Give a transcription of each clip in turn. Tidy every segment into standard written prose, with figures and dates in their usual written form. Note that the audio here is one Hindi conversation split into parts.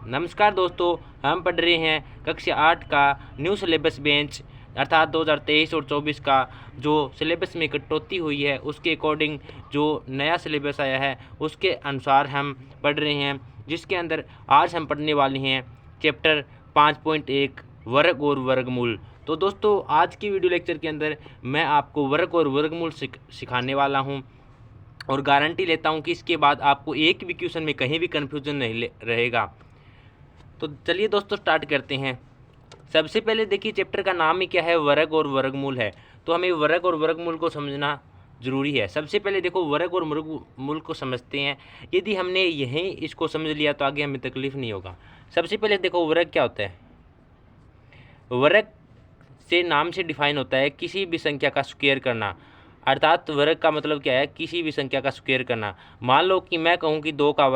नमस्कार दोस्तों, हम पढ़ रहे हैं कक्षा 8 का न्यू सिलेबस बेंच अर्थात 2023 और 24 का जो सिलेबस में कटौती हुई है उसके अकॉर्डिंग जो नया सिलेबस आया है उसके अनुसार हम पढ़ रहे हैं, जिसके अंदर आज हम पढ़ने वाले हैं चैप्टर 5.1 वर्ग और वर्गमूल। तो दोस्तों, आज की वीडियो लेक्चर के अंदर मैं आपको वर्ग और वर्गमूल सिखाने वाला हूं और गारंटी लेता हूं कि इसके बाद आपको एक भी क्वेश्चन में कहीं भी कन्फ्यूजन नहीं रहेगा। तो चलिए दोस्तों, स्टार्ट करते हैं। सबसे पहले देखिए, चैप्टर का नाम ही क्या है, वर्ग और वर्गमूल है। तो हमें वर्ग और वर्गमूल को समझना जरूरी है। सबसे पहले देखो, वर्ग और वर्गमूल को समझते हैं। यदि हमने यहीं इसको समझ लिया तो आगे हमें तकलीफ नहीं होगा। सबसे पहले देखो, वर्ग क्या होता है। वर्ग से नाम से डिफाइन होता है किसी भी संख्या का स्क्वायर करना, अर्थात वर्ग का मतलब क्या है, किसी भी संख्या का स्क्वायर करना। मान लो कि मैं कहूँ कि 2 का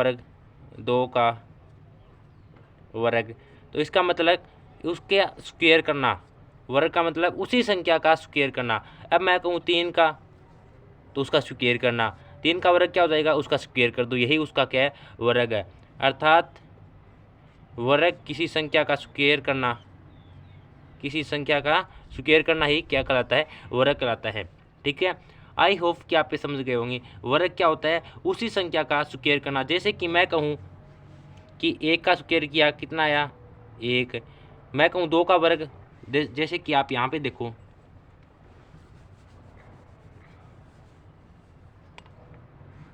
वर्ग, तो इसका मतलब उसके स्क्वायर करना। वर्ग का मतलब उसी संख्या का स्क्वायर करना। अब मैं कहूँ 3 का, तो उसका स्क्वायर करना। 3 का वर्ग क्या हो जाएगा, उसका स्क्वायर कर दो, यही उसका क्या है, वर्ग है। अर्थात वर्ग किसी संख्या का स्क्वायर करना, किसी संख्या का स्क्वायर करना ही क्या कहलाता है, वर्ग कहलाता है। ठीक है, आई होप कि आप ये समझ गए होंगे। वर्ग क्या होता है, उसी संख्या का स्क्वायर करना। जैसे कि मैं कहूँ कि 1 का स्क्वायर किया, कितना आया, 1। मैं कहूँ 2 का वर्ग, जैसे कि आप यहाँ पे देखो,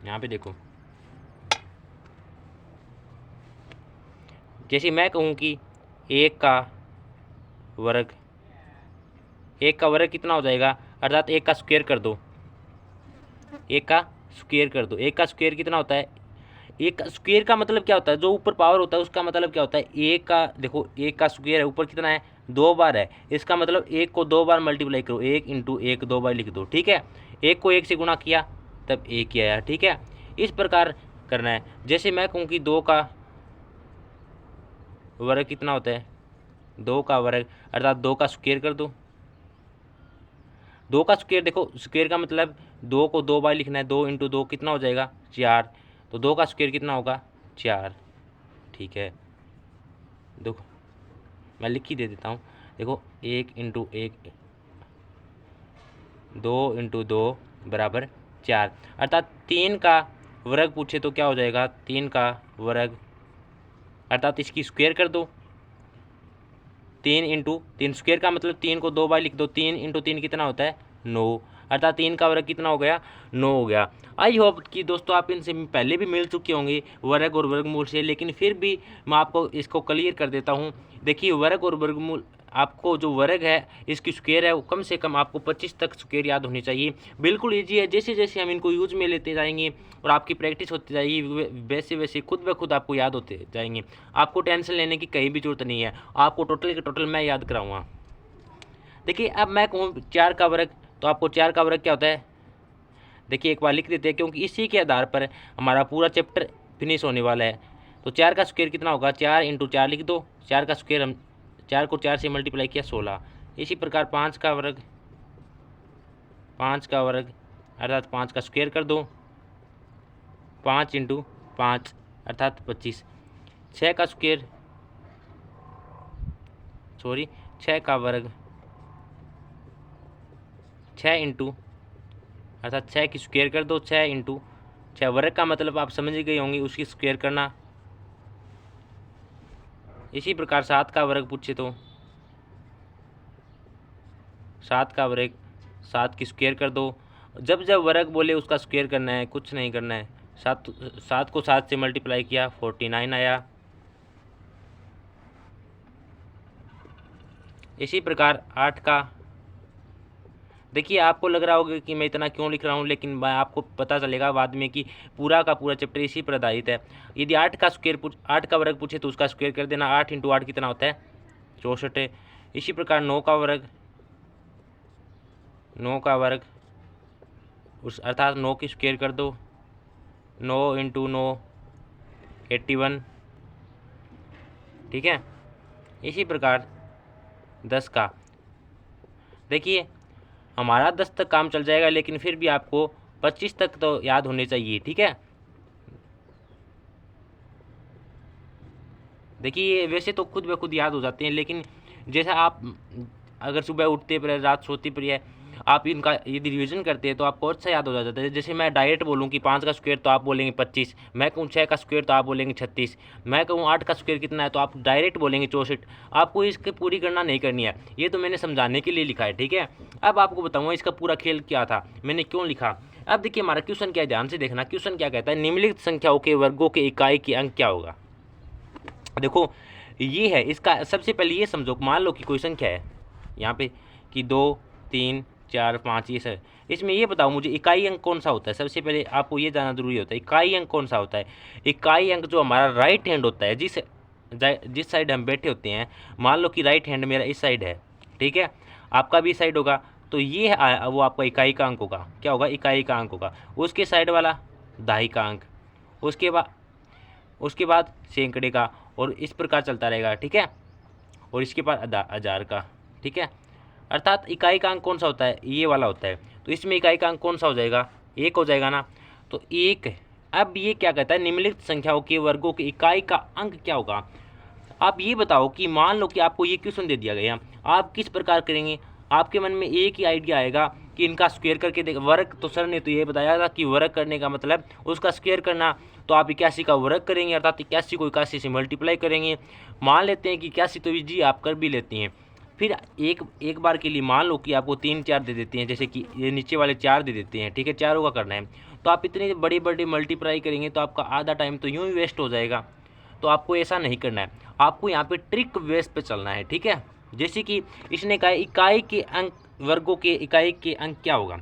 यहाँ पे देखो, जैसे मैं कहूँ कि 1 का वर्ग, 1 का वर्ग कितना हो जाएगा, अर्थात 1 का स्क्वायर कर दो, 1 का स्क्वायर कर दो। 1 का स्क्वायर कितना होता है, एक स्क्वायर का मतलब क्या होता है, जो ऊपर पावर होता है उसका मतलब क्या होता है, 1 का देखो, 1 का स्क्वायर है, ऊपर कितना है, 2 बार है। इसका मतलब 1 को 2 बार मल्टीप्लाई करो, 1 इंटू 1 2 बार लिख दो। ठीक है, 1 को 1 से गुणा किया तब 1 ही आया। ठीक है, इस प्रकार करना है। जैसे मैं कहूँ कि 2 का वर्ग कितना होता है, 2 का वर्ग अर्थात 2 का स्क्वायर कर दो। 2 का स्क्वायर देखो, स्क्वायर का मतलब 2 को 2 बार लिखना है, 2 इंटू 2 कितना हो जाएगा, 4। तो 2 का स्क्वायर कितना होगा, 4। ठीक है, देखो मैं लिख ही दे देता हूँ। देखो 1 इंटू 1, 2 इंटू 2 बराबर 4। अर्थात 3 का वर्ग पूछे तो क्या हो जाएगा, 3 का वर्ग अर्थात इसकी स्क्वायर कर दो। 3 इंटू 3, स्क्वायर का मतलब 3 को 2 बार लिख दो, 3 इंटू 3 कितना होता है, 9। अर्थात 3 का वर्ग कितना हो गया, 9 हो गया। आई होप कि दोस्तों आप इनसे पहले भी मिल चुके होंगे वर्ग और वर्गमूल से, लेकिन फिर भी मैं आपको इसको क्लियर कर देता हूँ। देखिए, वर्ग और वर्गमूल, आपको जो वर्ग है इसकी स्क्वायर है वो कम से कम आपको 25 तक स्क्वायर याद होनी चाहिए। बिल्कुल ईजी है। जैसे जैसे हम इनको यूज में लेते जाएंगे और आपकी प्रैक्टिस होती जाएगी, वैसे वैसे खुद ब खुद आपको याद होते जाएंगे। आपको टेंशन लेने की कहीं भी जरूरत नहीं है, आपको टोटल के टोटल मैं याद कराऊंगा। देखिए, अब मैं कहूँ 4 का वर्ग, तो आपको 4 का वर्ग क्या होता है, देखिए एक बार लिख देते हैं, क्योंकि इसी के आधार पर हमारा पूरा चैप्टर फिनिश होने वाला है। तो 4 का स्क्वायर कितना होगा, 4 इंटू 4 लिख दो। 4 का स्क्वायर, हम 4 को 4 से मल्टीप्लाई किया, 16। इसी प्रकार 5 का वर्ग, 5 का वर्ग अर्थात 5 का स्क्वायर कर दो, 5 इंटू 5 अर्थात 25। 6 का स्क्वायर, 6 का वर्ग, 6 इंटू अर्थात 6 की स्क्वायर कर दो, 6 इंटू 6, वर्ग का मतलब आप समझ गए होंगे, उसकी स्क्वायर करना। इसी प्रकार 7 का वर्ग पूछे तो 7 का वर्ग, 7 की स्क्वायर कर दो। जब जब वर्ग बोले उसका स्क्वायर करना है, कुछ नहीं करना है। 7 को 7 से मल्टीप्लाई किया, 49 आया। इसी प्रकार 8 का, देखिए आपको लग रहा होगा कि मैं इतना क्यों लिख रहा हूँ, लेकिन मैं आपको पता चलेगा बाद में कि पूरा का पूरा चैप्टर इसी पर आधारित है। यदि 8 का स्क्वायर 8 का वर्ग पूछे तो उसका स्क्वायर कर देना। 8 इंटू 8 कितना होता है, 64। इसी प्रकार 9 का वर्ग, 9 का वर्ग उस अर्थात 9 की स्क्वायर कर दो, 9 इंटू 9 81। ठीक है, इसी प्रकार 10 का, देखिए हमारा 10 तक काम चल जाएगा, लेकिन फिर भी आपको 25 तक तो याद होने चाहिए। ठीक है, देखिए वैसे तो खुद ब खुद याद हो जाते हैं, लेकिन जैसा आप अगर सुबह उठते पर रात सोते पर है, आप इनका यदि रिविजन करते हैं तो आपको अच्छा याद हो जाता है। जैसे मैं डायरेक्ट बोलूँ कि 5 का स्क्वायर तो आप बोलेंगे 25, मैं कहूँ 6 का स्क्वायर तो आप बोलेंगे 36, मैं कहूँ 8 का स्क्वायर कितना है तो आप डायरेक्ट बोलेंगे 64। आपको इसकी पूरी गणना नहीं करनी है, ये तो मैंने समझाने के लिए लिखा है, ठीक है। अब आपको बताऊँगा इसका पूरा खेल क्या था, मैंने क्यों लिखा। अब देखिए हमारा क्वेश्चन क्या है, ध्यान से देखना। क्वेश्चन क्या कहता है, निम्नलिखित संख्याओं के वर्गों के इकाई के अंक क्या होगा। देखो ये है इसका, सबसे पहले ये समझो, मान लो कि कोई संख्या है यहाँ पे कि 2 3 4 5, ये सब। इसमें ये बताओ मुझे इकाई अंक कौन सा होता है। सबसे पहले आपको ये जानना जरूरी होता है इकाई अंक कौन सा होता है। इकाई अंक जो हमारा राइट हैंड होता है, जिस साइड हम बैठे होते हैं, मान लो कि राइट हैंड मेरा इस साइड है, ठीक है, आपका भी इस साइड होगा, तो ये वो आपका इकाई का अंक होगा। क्या होगा, इकाई का अंक होगा। उसके साइड वाला दहाई का अंक, उसके बाद सैकड़े का, और इस प्रकार चलता रहेगा, ठीक है। और इसके बाद हजार का, ठीक है। अर्थात इकाई का अंक कौन सा होता है, ये वाला होता है। तो इसमें इकाई का अंक कौन सा हो जाएगा, 1 हो जाएगा ना, तो 1। अब ये क्या कहता है, निम्नलिखित संख्याओं के वर्गों की इकाई का अंक क्या होगा। आप ये बताओ कि मान लो कि आपको ये क्वेश्चन दे दिया गया, आप किस प्रकार करेंगे। आपके मन में एक ही आइडिया आएगा कि इनका स्क्वायर करके देख। वर्ग तो सर ने तो ये बताया था कि वर्ग करने का मतलब उसका स्क्वायर करना, तो आप 81 का वर्ग करेंगे, अर्थात 81 को 81 से मल्टीप्लाई करेंगे। मान लेते हैं कि 81 तो जी आप कर भी लेती हैं। फिर एक बार के लिए मान लो कि आपको 3 4 दे देते हैं, जैसे कि ये नीचे वाले 4 दे देते हैं, ठीक है, 4 का करना है, तो आप इतने बड़े बड़े मल्टीप्लाई करेंगे तो आपका आधा टाइम तो यूँ ही वेस्ट हो जाएगा। तो आपको ऐसा नहीं करना है, आपको यहाँ पे ट्रिक बेस पे चलना है, ठीक है। जैसे कि इसने कहा इकाई के अंक, वर्गों के इकाई के अंक क्या होगा।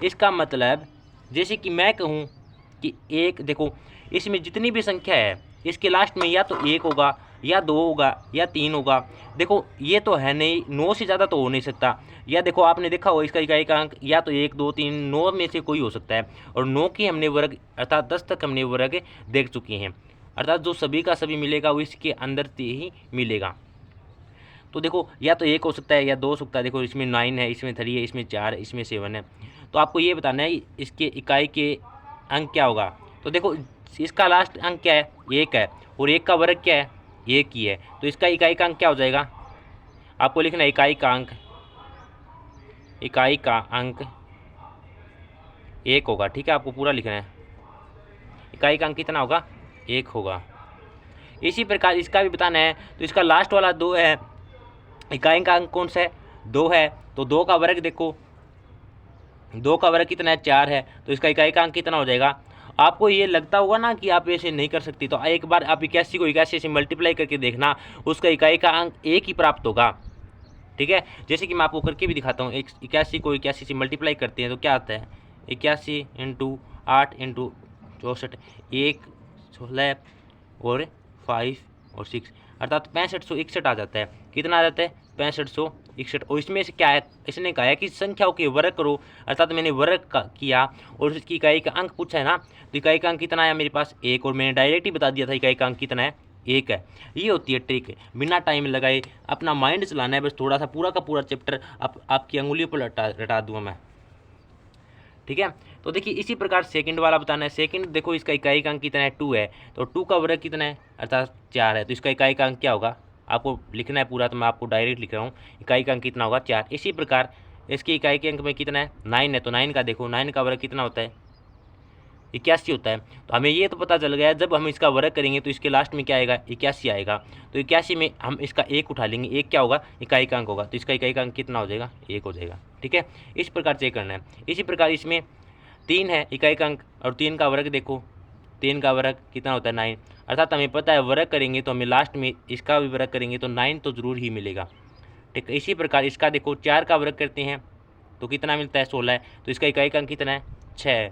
इसका मतलब जैसे कि मैं कहूँ कि एक, देखो इसमें जितनी भी संख्या है इसके लास्ट में या तो 1 होगा, या 2 होगा, या 3 होगा। देखो ये तो है नहीं, 9 से ज़्यादा तो हो नहीं सकता। या देखो आपने देखा हो इसका इकाई का अंक या तो 1 2 3, 9 में से कोई हो सकता है। और 9 की हमने वर्ग अर्थात 10 तक हमने वर्ग देख चुके हैं, अर्थात जो सभी का सभी मिलेगा वो इसके अंदर से ही मिलेगा। तो देखो या तो 1 हो सकता है या 2 हो सकता है। देखो इसमें 9 है, इसमें 3 है, इसमें 4 है, इसमें 7 है। तो आपको ये बताना है इसके इकाई के अंक क्या होगा। तो देखो इसका लास्ट अंक क्या है, 1 है, और 1 का वर्ग क्या है, 1 ही है। तो इसका इकाई का अंक क्या हो जाएगा, आपको लिखना है इकाई का अंक 1 होगा, ठीक है। आपको पूरा लिखना है, इकाई का अंक कितना होगा, 1 होगा। इसी प्रकार इसका भी बताना है। तो इसका लास्ट वाला 2 है, इकाई का अंक कौन सा है, 2 है। तो 2 का वर्ग देखो, 2 का वर्ग कितना है, 4 है। तो इसका इकाई का अंक कितना हो जाएगा। आपको ये लगता होगा ना कि आप ऐसे नहीं कर सकती, तो एक बार आप 81 को 81 से मल्टीप्लाई करके देखना, उसका इकाई का अंक 1 ही प्राप्त होगा, ठीक है। जैसे कि मैं आपको करके भी दिखाता हूँ। 81 को 81 से मल्टीप्लाई करते हैं तो क्या आता है, 81 × 8 × 64, 1 16 और 5 और 6, अर्थात 6561 आ जाता है। कितना आ जाता है, 6561। और इसमें से क्या है, इसने कहा है कि संख्याओं के वर्ग करो, अर्थात मैंने वर्ग किया और उसकी इकाई का अंक पूछा है ना। तो इकाई का अंक कितना आया मेरे पास, 1, और मैंने डायरेक्ट ही बता दिया था इकाई का अंक कितना है, 1 है। ये होती है ट्रिक, बिना टाइम लगाए अपना माइंड चलाना है बस। थोड़ा सा पूरा का पूरा चैप्टर आपकी अंगुलियों पर रटा दूंगा मैं, ठीक है। तो देखिए इसी प्रकार सेकंड वाला बताना है। सेकंड देखो इसका इकाई का अंक कितना है, 2 है। तो 2 का वर्ग कितना है, अर्थात 4 है। तो इसका इकाई का अंक क्या होगा, आपको लिखना है पूरा, तो मैं आपको डायरेक्ट लिख रहा हूँ। इकाई का अंक कितना होगा, 4। इसी प्रकार इसकी इकाई के अंक में कितना है, 9 है। तो 9 का देखो, 9 का वर्ग कितना होता है, 81 होता है। तो हमें ये तो पता चल गया, जब हम इसका वर्ग करेंगे तो इसके लास्ट में क्या आएगा, 81 आएगा। तो 81 में हम इसका 1 उठा लेंगे, 1 क्या होगा, इकाई का अंक होगा। तो इसका इकाई का अंक कितना हो जाएगा, 1 हो जाएगा, ठीक है। इस प्रकार चेक करना है। इसी प्रकार इसमें 3 है इकाई का अंक, और 3 का वर्ग देखो, 3 का वर्ग कितना होता है, 9। अर्थात हमें पता है वर्ग करेंगे तो हमें लास्ट में इसका भी वर्ग करेंगे तो 9 तो ज़रूर ही मिलेगा, ठीक है। इसी प्रकार इसका देखो 4 का वर्ग करते हैं तो कितना मिलता है, 16 है। तो इसका इकाई का अंक कितना है, 6 है,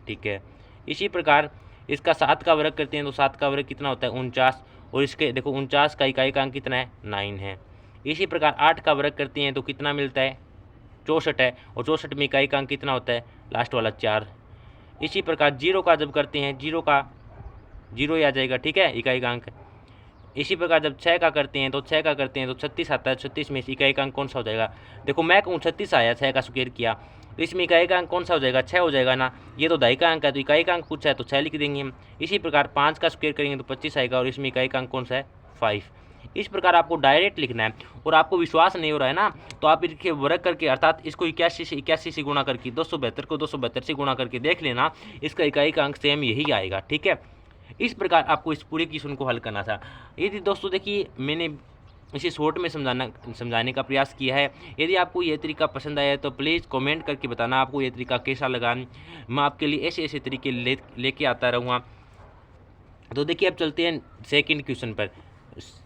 ठीक है। इसी प्रकार इसका 7 का वर्ग करते हैं तो 7 का वर्ग कितना होता है, 49, और इसके देखो 49 का इकाई का अंक कितना है, 9 है। इसी प्रकार 8 का वर्ग करते हैं तो कितना मिलता है, 64 है, और 64 में इकाई का अंक कितना होता है, लास्ट वाला 4। इसी प्रकार 0 का जब करते हैं, 0 का 0 ही आ जाएगा, ठीक है, इकाई का अंक। इसी प्रकार जब 6 का करते हैं तो 6 का करते हैं तो 36 आता है। 36 में इकाई का अंक कौन सा हो जाएगा, देखो मैं कहूँ 36 आया, 6 का स्क्वायर किया, तो इसमें इकाई का अंक कौन सा हो जाएगा, 6 हो जाएगा ना। ये तो दहाई का अंक है, तो इकाई का अंक पूछा है तो 6 लिख देंगे हम। इसी प्रकार 5 का स्क्वायर करेंगे तो 25 आएगा, और इसमें इकाई का अंक कौन सा है, 5। इस प्रकार आपको डायरेक्ट लिखना है। और आपको विश्वास नहीं हो रहा है ना, तो आप इसके वर्ग करके अर्थात इसको 81 से गुणा करके 272 को 272 से गुणा करके देख लेना, इसका इकाई का अंक सेम यही आएगा। ठीक है, इस प्रकार आपको इस पूरे क्वेश्चन को हल करना था। यदि दोस्तों देखिए मैंने इसे शॉर्ट में समझाने का प्रयास किया है। यदि आपको यह तरीका पसंद आया तो प्लीज़ कमेंट करके बताना आपको यह तरीका कैसा लगा। मैं आपके लिए ऐसे ऐसे तरीके लेके आता रहूँगा। तो देखिए अब चलते हैं सेकंड क्वेश्चन पर।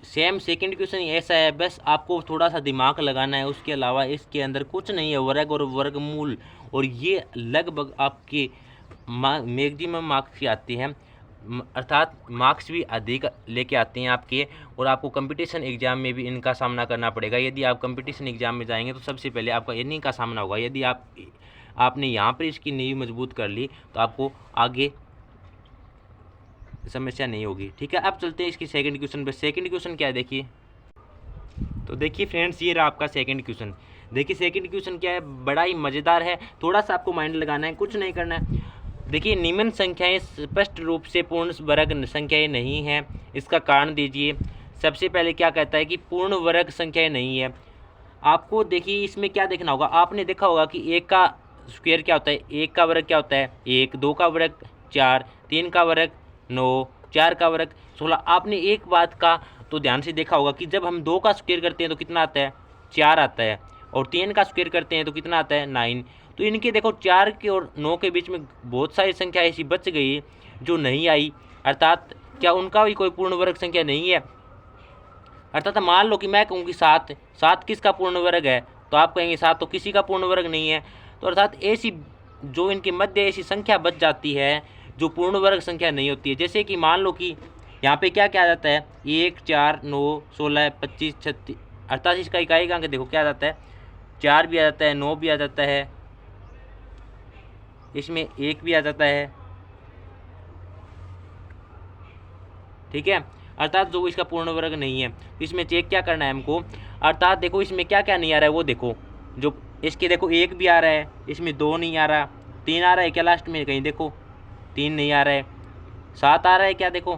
सेम सेकंड क्वेश्चन ऐसा है, बस आपको थोड़ा सा दिमाग लगाना है, उसके अलावा इसके अंदर कुछ नहीं है। वर्ग और वर्गमूल, और ये लगभग आपके मैक्सिमम मार्क्स के आते हैं, अर्थात मार्क्स भी अधिक लेके आते हैं आपके। और आपको कंपटीशन एग्जाम में भी इनका सामना करना पड़ेगा। यदि आप कंपटीशन एग्जाम में जाएंगे तो सबसे पहले आपका इन्हीं का सामना होगा। यदि आपने यहाँ पर इसकी नींव मजबूत कर ली तो आपको आगे समस्या नहीं होगी। ठीक है, अब चलते हैं इसकी सेकंड क्वेश्चन पर। सेकंड क्वेश्चन क्या है देखिए। तो देखिए फ्रेंड्स, ये रहा आपका सेकंड क्वेश्चन। देखिए सेकंड क्वेश्चन क्या है, बड़ा ही मज़ेदार है। थोड़ा सा आपको माइंड लगाना है, कुछ नहीं करना है। देखिए निम्न संख्याएं स्पष्ट रूप से पूर्ण वर्ग संख्याएं नहीं हैं, इसका कारण दीजिए। सबसे पहले क्या कहता है कि पूर्ण वर्ग संख्याएं नहीं है। आपको देखिए इसमें क्या देखना होगा, आपने देखा होगा कि 1 का स्क्वायर क्या होता है, 1 का वर्ग क्या होता है 1, 2 का वर्ग 4, 3 का वर्ग 9, 4 का वर्ग 16। आपने एक बात का तो ध्यान से देखा होगा कि जब हम 2 का स्क्वायर करते हैं तो कितना आता है 4 आता है, और 3 का स्क्वायर करते हैं तो कितना आता है 9। तो इनके देखो 4 के और 9 के बीच में बहुत सारी संख्या ऐसी बच गई जो नहीं आई, अर्थात क्या उनका भी कोई पूर्ण वर्ग संख्या नहीं है। अर्थात मान लो कि मैं कहूँ कि 7 किसका पूर्ण वर्ग है, तो आप कहेंगे 7 तो किसी का पूर्ण वर्ग नहीं है। तो अर्थात ऐसी जो इनके मध्य ऐसी संख्या बच जाती है जो पूर्ण वर्ग संख्या नहीं होती है। जैसे कि मान लो कि यहाँ पे क्या क्या आ जाता है 1, 4, 9, 16, 25, 36, अर्थात इसका इकाई का अंक देखो क्या आ जाता है 4 भी आ जाता है, 9 भी आ जाता है, इसमें 1 भी आ जाता है। ठीक है, अर्थात जो इसका पूर्ण वर्ग नहीं है। तो इसमें चेक क्या करना है हमको, अर्थात देखो इसमें क्या क्या नहीं आ रहा है वो देखो। जो इसके देखो 1 भी आ रहा है, इसमें 2 नहीं आ रहा, 3 आ रहा है क्या लास्ट में, कहीं देखो 3 नहीं आ रहा है, 7 आ रहा है क्या देखो,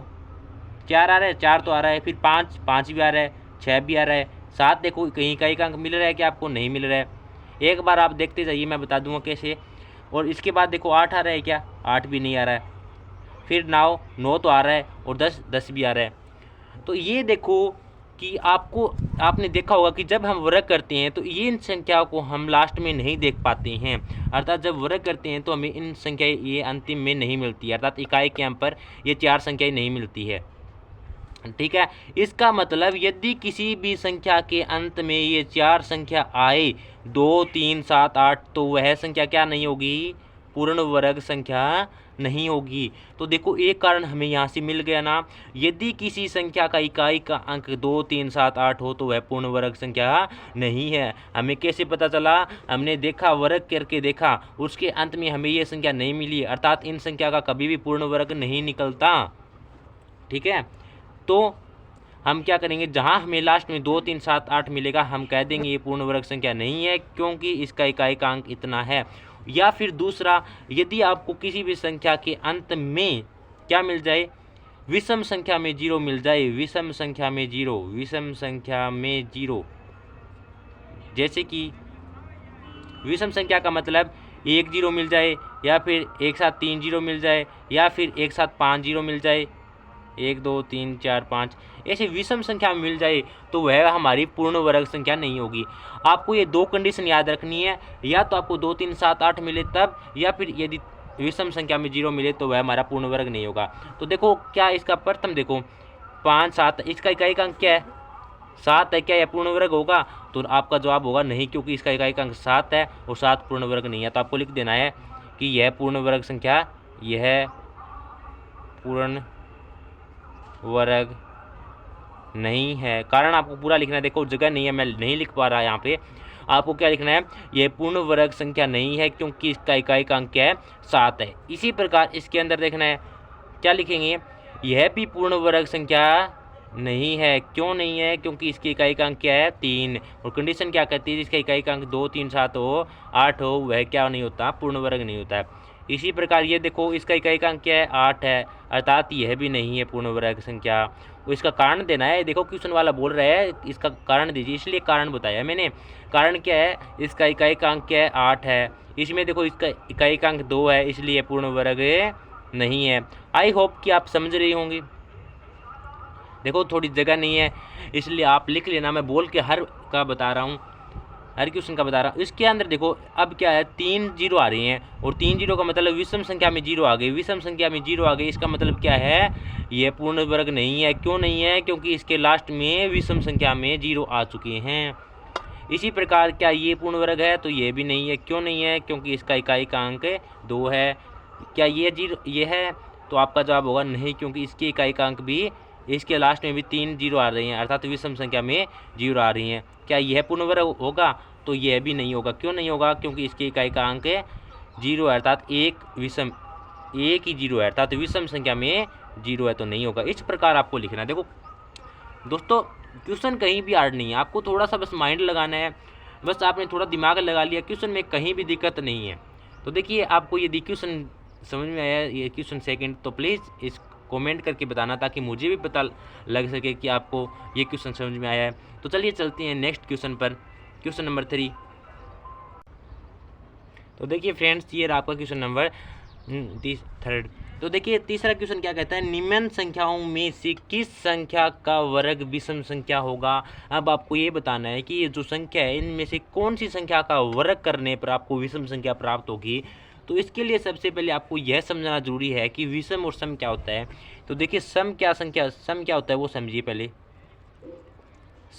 4 आ रहा है, 4 तो आ रहा है, फिर 5 भी आ रहा है, 6 भी आ रहा है, 7 देखो कहीं इकाई का अंक मिल रहा है क्या आपको, नहीं मिल रहा है। एक बार आप देखते जाइए, मैं बता दूंगा कैसे। और इसके बाद देखो 8 आ रहा है क्या, 8 भी नहीं आ रहा है, फिर 9 तो आ रहा है, और 10 भी आ रहा है। तो ये देखो कि आपने देखा होगा कि जब हम वर्ग करते हैं तो ये इन संख्याओं को हम लास्ट में नहीं देख पाते हैं, अर्थात जब वर्ग करते हैं तो हमें इन संख्याएं ये अंतिम में नहीं मिलती है, अर्थात इकाई के अंक पर ये 4 संख्याएं नहीं मिलती है। ठीक है, इसका मतलब यदि किसी भी संख्या के अंत में ये 4 संख्या आए 2, 3, 7, 8, तो वह संख्या क्या नहीं होगी, पूर्ण वर्ग संख्या नहीं होगी। तो देखो एक कारण हमें यहाँ से मिल गया ना, यदि किसी संख्या का इकाई का अंक 2, 3, 7, 8 हो तो वह पूर्ण वर्ग संख्या नहीं है। हमें कैसे पता चला, हमने देखा, वर्ग करके देखा, उसके अंत में हमें ये संख्या नहीं मिली, अर्थात इन संख्या का कभी भी पूर्ण वर्ग नहीं निकलता। ठीक है, तो हम क्या करेंगे, जहाँ हमें लास्ट में 2, 3, 7, 8 मिलेगा हम कह देंगे ये पूर्ण वर्ग संख्या नहीं है क्योंकि इसका इकाई का अंक इतना है। या फिर दूसरा, यदि आपको किसी भी संख्या के अंत में क्या मिल जाए, विषम संख्या में 0 मिल जाए, विषम संख्या में 0, विषम संख्या में 0, जैसे कि विषम संख्या का मतलब 1 0 मिल जाए, या फिर एक साथ 3 0 मिल जाए, या फिर एक साथ 5 0 मिल जाए, 1, 2, 3, 4, 5 ऐसे विषम संख्या मिल जाए तो वह हमारी पूर्ण वर्ग संख्या नहीं होगी। आपको ये 2 कंडीशन याद रखनी है, या तो आपको 2, 3, 7, 8 मिले तब, या फिर यदि विषम संख्या में 0 मिले तो वह हमारा पूर्ण वर्ग नहीं होगा। तो देखो क्या इसका प्रथम देखो 5, 7, इसका इकाई का अंक क्या है 7 है, क्या यह पूर्ण वर्ग होगा, तो आपका जवाब होगा नहीं, क्योंकि इसका इकाई का अंक 7 है और 7 पूर्ण वर्ग नहीं है। तो आपको लिख देना है कि यह पूर्ण वर्ग संख्या, यह पूर्ण वर्ग नहीं है। कारण आपको पूरा लिखना है, देखो जगह नहीं है, मैं नहीं लिख पा रहा यहाँ पे। आपको क्या लिखना है, यह पूर्ण वर्ग संख्या नहीं है क्योंकि इसका इकाई का अंक क्या है 7 है। इसी प्रकार इसके अंदर देखना है क्या लिखेंगे, यह भी पूर्ण वर्ग संख्या नहीं है। क्यों नहीं है, क्योंकि इसकी इकाई का अंक क्या है 3, और कंडीशन क्या कहती है, जिसका इकाई का अंक 2, 3, 7 हो, 8 हो, वह क्या नहीं होता, पूर्ण वर्ग नहीं होता है। इसी प्रकार ये देखो इसका इकाई का अंक क्या है 8 है, अर्थात यह भी नहीं है पूर्ण वर्ग संख्या। वो इसका कारण देना है। देखो क्वेश्चन वाला बोल रहा है इसका कारण दीजिए, इसलिए कारण बताया मैंने। कारण क्या है, इसका इकाई अंक क्या है 8 है, इसमें देखो इसका इकाई अंक 2 है, इसलिए पूर्ण वर्ग नहीं है। आई होप कि आप समझ रही होंगी। देखो थोड़ी जगह नहीं है इसलिए आप लिख लेना, मैं बोल के हर का बता रहा हूँ, हर क्वेश्चन का बता रहा हूँ। इसके अंदर देखो अब क्या है 3 जीरो आ रही हैं और 3 जीरो का मतलब विषम संख्या में जीरो आ गई, विषम संख्या में जीरो आ गई, इसका मतलब क्या है ये पूर्ण वर्ग नहीं है। क्यों नहीं है, क्योंकि इसके लास्ट में विषम संख्या में जीरो आ चुके हैं। इसी प्रकार क्या ये पूर्ण वर्ग है, तो ये भी नहीं है। क्यों नहीं है, क्योंकि इसका इकाई का अंक 2 है। क्या ये जीरो ये है, तो आपका जवाब होगा नहीं, क्योंकि इसके इकाई का अंक भी, इसके लास्ट में भी 3 जीरो आ रही हैं, अर्थात विषम संख्या में जीरो आ रही हैं। क्या यह पूर्ण वर्ग होगा, तो यह भी नहीं होगा। क्यों नहीं होगा, क्योंकि इसकी इकाई का अंक जीरो है, अर्थात एक ही जीरो है, अर्थात विषम संख्या में जीरो है, तो नहीं होगा। इस प्रकार आपको लिखना है। देखो दोस्तों क्वेश्चन कहीं भी हार्ड नहीं है, आपको थोड़ा सा बस माइंड लगाना है, बस आपने थोड़ा दिमाग लगा लिया, क्वेश्चन में कहीं भी दिक्कत नहीं है। तो देखिए आपको यदि क्वेश्चन समझ में आया, ये क्वेश्चन सेकंड, तो प्लीज़ इस कमेंट करके बताना, ताकि मुझे भी पता लग सके कि आपको ये क्वेश्चन समझ में आया है। तो चलिए चलते हैं नेक्स्ट क्वेश्चन पर, क्वेश्चन नंबर 3। तो देखिए फ्रेंड्स ये रहा आपका क्वेश्चन नंबर 3। तो देखिए तीसरा क्वेश्चन क्या कहता है, निम्न संख्याओं में से किस संख्या का वर्ग विषम संख्या होगा। अब आपको ये बताना है कि ये जो संख्या है इनमें से कौन सी संख्या का वर्ग करने पर आपको विषम संख्या प्राप्त होगी। तो इसके लिए सबसे पहले आपको यह समझना जरूरी है कि विषम और सम क्या होता है। तो देखिए सम क्या होता है वो समझिए पहले।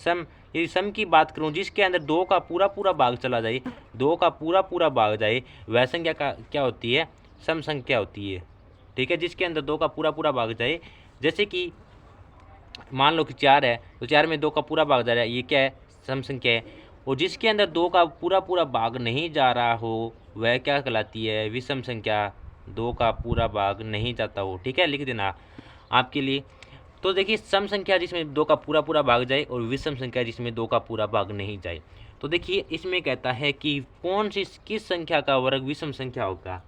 यदि सम की बात करूं जिसके अंदर 2 का पूरा भाग चला जाए, 2 का पूरा भाग जाए, वह संख्या का क्या होती है, सम संख्या होती है। ठीक है, जिसके अंदर 2 का पूरा भाग जाए, जैसे कि मान लो कि 4 है, तो 4 में 2 का पूरा भाग जा रहा है, ये क्या है, सम संख्या है। और जिसके अंदर 2 का पूरा भाग नहीं जा रहा हो वह क्या कहलाती है, विषम संख्या। 2 का पूरा भाग नहीं जाता हो, ठीक है, लिख देना आपके लिए। तो देखिए सम संख्या जिसमें 2 का पूरा भाग जाए और विषम संख्या जिसमें 2 का पूरा भाग नहीं जाए। तो देखिए इसमें कहता है कि किस संख्या का वर्ग विषम संख्या होगा।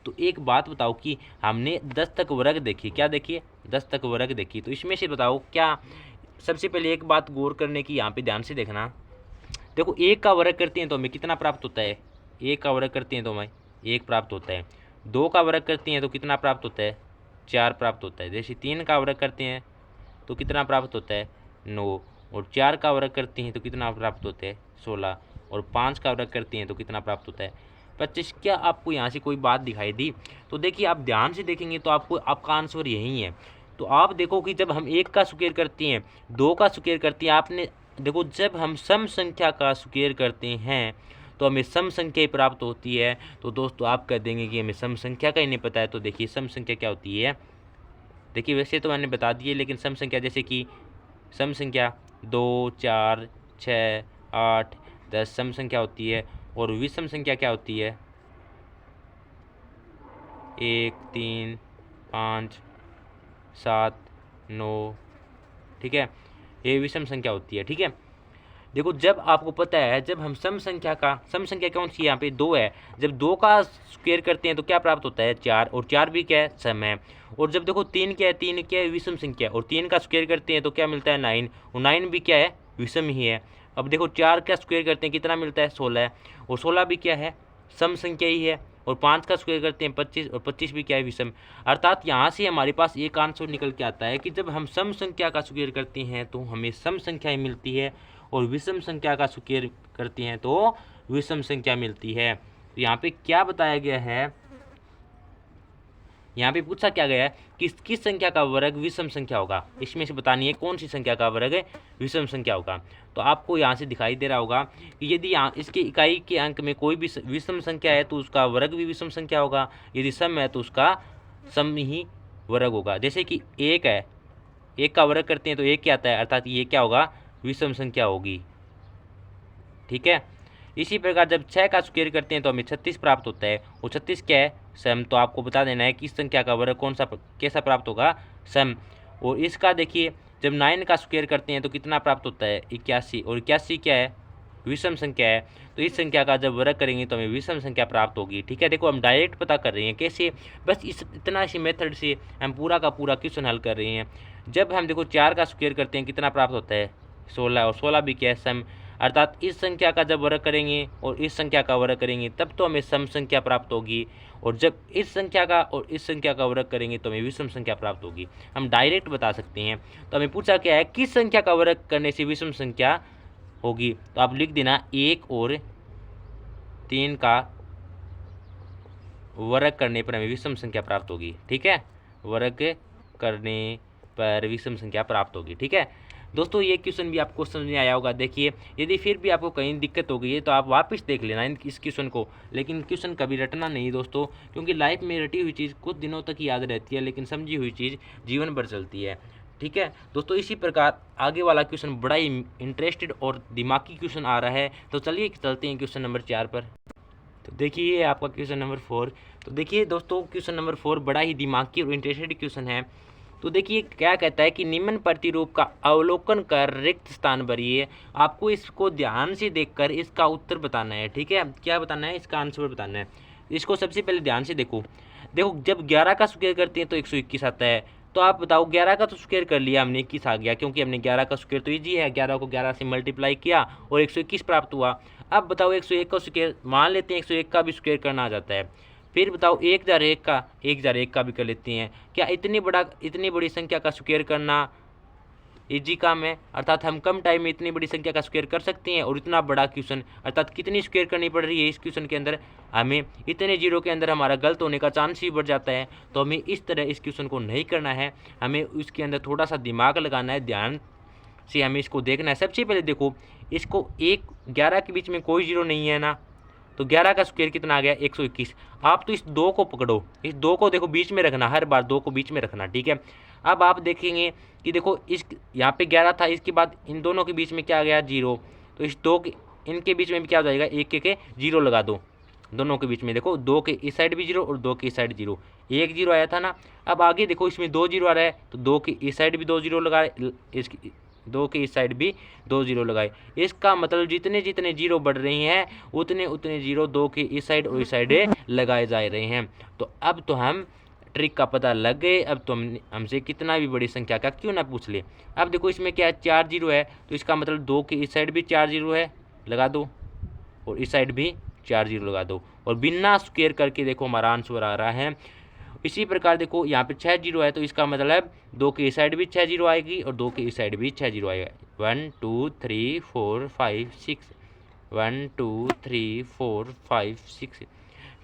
तो एक बात बताओ कि हमने 10 तक वर्ग देखी, क्या देखिए 10 तक वर्ग देखी, तो इसमें से बताओ क्या, सबसे पहले एक बात गौर करने की, यहाँ पे ध्यान से देखना। देखो 1 का वर्ग करते हैं तो हमें कितना प्राप्त होता है, 1 का वर्ग करते हैं तो हमें 1 प्राप्त होता है। 2 का वर्ग करते हैं तो कितना प्राप्त होता है, 4 प्राप्त होता है। जैसे 3 का वर्ग करते हैं तो कितना प्राप्त होता है, 9। और 4 का वर्ग करते हैं तो कितना प्राप्त होता है, 16। और 5 का वर्ग करते हैं तो कितना प्राप्त होता है, 25। क्या आपको यहाँ से कोई बात दिखाई दी। तो देखिए आप ध्यान से देखेंगे तो आपका आंसर यही है। तो आप देखो कि जब हम 1 का स्क्वायर करते हैं, 2 का स्क्वायर करते हैं, आपने देखो जब हम सम संख्या का स्क्वायर करते हैं तो हमें सम संख्या ही प्राप्त होती है। तो दोस्तों आप कह देंगे कि हमें सम संख्या का ही नहीं पता है। तो देखिए सम संख्या क्या होती है, देखिए वैसे तो मैंने बता दी है, लेकिन सम संख्या जैसे कि सम संख्या 2, 4, 6, 8, 10 सम संख्या होती है। और विषम संख्या क्या होती है, 1, 3, 5, 7, 9, ठीक है, ये विषम संख्या होती है। ठीक है, देखो जब आपको पता है जब हम सम संख्या कौन सी है, यहाँ पे 2 है, जब 2 का स्क्वायर करते हैं तो क्या प्राप्त होता है, 4। और 4 भी क्या है, सम है। और जब देखो 3 क्या है, 3 क्या है, विषम संख्या, और 3 का स्क्वायर करते हैं तो क्या मिलता है, 9। और 9 भी क्या है, विषम ही है। अब देखो 4 का स्क्वायर करते हैं कितना मिलता है, 16। और 16 भी क्या है, सम संख्या ही है। और 5 का स्क्वायर करते हैं 25, और 25 भी क्या है, विषम। अर्थात यहाँ से हमारे पास एक आंसर निकल के आता है कि जब हम सम संख्या का स्क्वायर करते हैं तो हमें सम संख्या ही मिलती है, और विषम संख्या का स्क्वायर करते हैं तो विषम संख्या मिलती है। तो यहाँ पे क्या बताया गया है, यहाँ पे पूछा क्या गया है कि किस संख्या का वर्ग विषम संख्या होगा। इसमें से बतानी है कौन सी संख्या का वर्ग विषम संख्या होगा। तो आपको यहाँ से दिखाई दे रहा होगा कि यदि यहाँ इसके इकाई के अंक में कोई भी विषम संख्या है तो उसका वर्ग भी विषम संख्या होगा, यदि सम है तो उसका सम ही वर्ग होगा। जैसे कि 1 है, 1 का वर्ग करते हैं तो 1 क्या आता है, अर्थात ये क्या होगा, विषम संख्या होगी। ठीक है, इसी प्रकार जब 6 का स्क्वायर करते हैं तो हमें 36 प्राप्त होता है, और 36 क्या है, सम। तो आपको बता देना है कि इस संख्या का वर्ग कैसा प्राप्त होगा, सम। और इसका देखिए जब 9 का स्क्वायर करते हैं तो कितना प्राप्त होता है, 81। और 81 क्या है, विषम संख्या है, तो इस संख्या का जब वर्ग करेंगे तो हमें विषम संख्या प्राप्त होगी। ठीक है, देखो हम डायरेक्ट पता कर रहे हैं कैसे, बस इतना सी मेथड से हम पूरा का पूरा क्वेश्चन हल कर रहे हैं। जब हम देखो 4 का स्क्वायर करते हैं कितना प्राप्त होता है 16, और 16 भी क्या है सम, अर्थात इस संख्या का जब वर्ग करेंगे और इस संख्या का वर्ग करेंगे तब तो हमें सम संख्या प्राप्त होगी, और जब इस संख्या का और इस संख्या का वर्ग करेंगे तो हमें विषम संख्या प्राप्त होगी। हम डायरेक्ट बता सकते हैं। तो हमें पूछा क्या है, किस संख्या का वर्ग करने से विषम संख्या होगी, तो आप लिख देना 1 और 3 का वर्ग करने पर हमें विषम संख्या प्राप्त होगी। ठीक है, वर्ग करने पर विषम संख्या प्राप्त होगी। ठीक है दोस्तों, ये क्वेश्चन भी आपको समझ में आया होगा। देखिए, यदि फिर भी आपको कहीं दिक्कत हो गई है तो आप वापस देख लेना इस क्वेश्चन को, लेकिन क्वेश्चन कभी रटना नहीं दोस्तों, क्योंकि लाइफ में रटी हुई चीज़ कुछ दिनों तक याद रहती है, लेकिन समझी हुई चीज़ जीवन भर चलती है। ठीक है दोस्तों, इसी प्रकार आगे वाला क्वेश्चन बड़ा ही इंटरेस्टेड और दिमागी क्वेश्चन आ रहा है, तो चलिए चलते हैं क्वेश्चन नंबर 4 पर। तो देखिए आपका क्वेश्चन नंबर 4। तो देखिए दोस्तों, क्वेश्चन नंबर 4 बड़ा ही दिमागी और इंटरेस्टेड क्वेश्चन है। तो देखिए क्या कहता है कि निम्न प्रतिरूप का अवलोकन कर रिक्त स्थान भरिए। आपको इसको ध्यान से देखकर इसका उत्तर बताना है। ठीक है, क्या बताना है, इसका आंसर बताना है। इसको सबसे पहले ध्यान से देखो। जब 11 का स्क्वायर करते हैं तो 121 आता है। तो आप बताओ, 11 का तो स्क्वायर कर लिया हमने, 21 आ गया, क्योंकि हमने 11 का स्क्वायर तो ईजी है, 11 को 11 से मल्टीप्लाई किया और 121 प्राप्त हुआ। अब बताओ 101 का स्क्वायर, मान लेते हैं 101 का भी स्क्वायर करना आ जाता है। फिर बताओ 1001 का भी कर लेते हैं। क्या इतनी बड़ी संख्या का स्क्वायर करना इजी काम है, अर्थात हम कम टाइम में इतनी बड़ी संख्या का स्क्वायर कर सकते हैं। और इतना बड़ा क्वेश्चन, अर्थात कितनी स्क्वायर करनी पड़ रही है इस क्वेश्चन के अंदर, हमें इतने जीरो के अंदर हमारा गलत होने का चांस ही बढ़ जाता है। तो हमें इस तरह इस क्वेश्चन को नहीं करना है, हमें उसके अंदर थोड़ा सा दिमाग लगाना है, ध्यान से हमें इसको देखना है। सबसे पहले देखो, इसको 11 के बीच में कोई जीरो नहीं है ना, तो 11 का स्क्वायर कितना आ गया 121। आप तो इस 2 को पकड़ो, इस 2 को देखो बीच में रखना, हर बार 2 को बीच में रखना। ठीक है, अब आप देखेंगे कि देखो इस यहाँ पे 11 था, इसके बाद इन दोनों के बीच में क्या आ गया 0, तो इस 2 के इनके बीच में भी क्या हो जाएगा, एक के 0 लगा दो दोनों के बीच में। देखो 2 के इस साइड भी 0 और 2 के इस साइड 0, एक 0 आया था ना। अब आगे देखो इसमें 2 0 आ रहा है, तो 2 के इस साइड भी 2 0 लगा, इसकी 2 के इस साइड भी 2 0 लगाए। इसका मतलब जितने जितने जीरो बढ़ रही हैं उतने उतने जीरो 2 के इस साइड और इस साइड लगाए जा रहे हैं। तो अब तो हम ट्रिक का पता लग गए। अब तो हमसे कितना भी बड़ी संख्या का क्यों ना पूछ ले। अब देखो इसमें क्या है, 4 0 है, तो इसका मतलब 2 के इस साइड भी 4 0 है, लगा दो, और इस साइड भी 4 0 लगा दो, और बिना स्क्वायर करके देखो हमारा आंसर आ रहा है। इसी प्रकार देखो यहाँ पे 6 0 है, तो इसका मतलब 2 के इस साइड भी 6 0 आएगी और 2 के इस साइड भी 6 0 आएगा। 1 2 3 4 5 6, 1 2 3 4 5 6।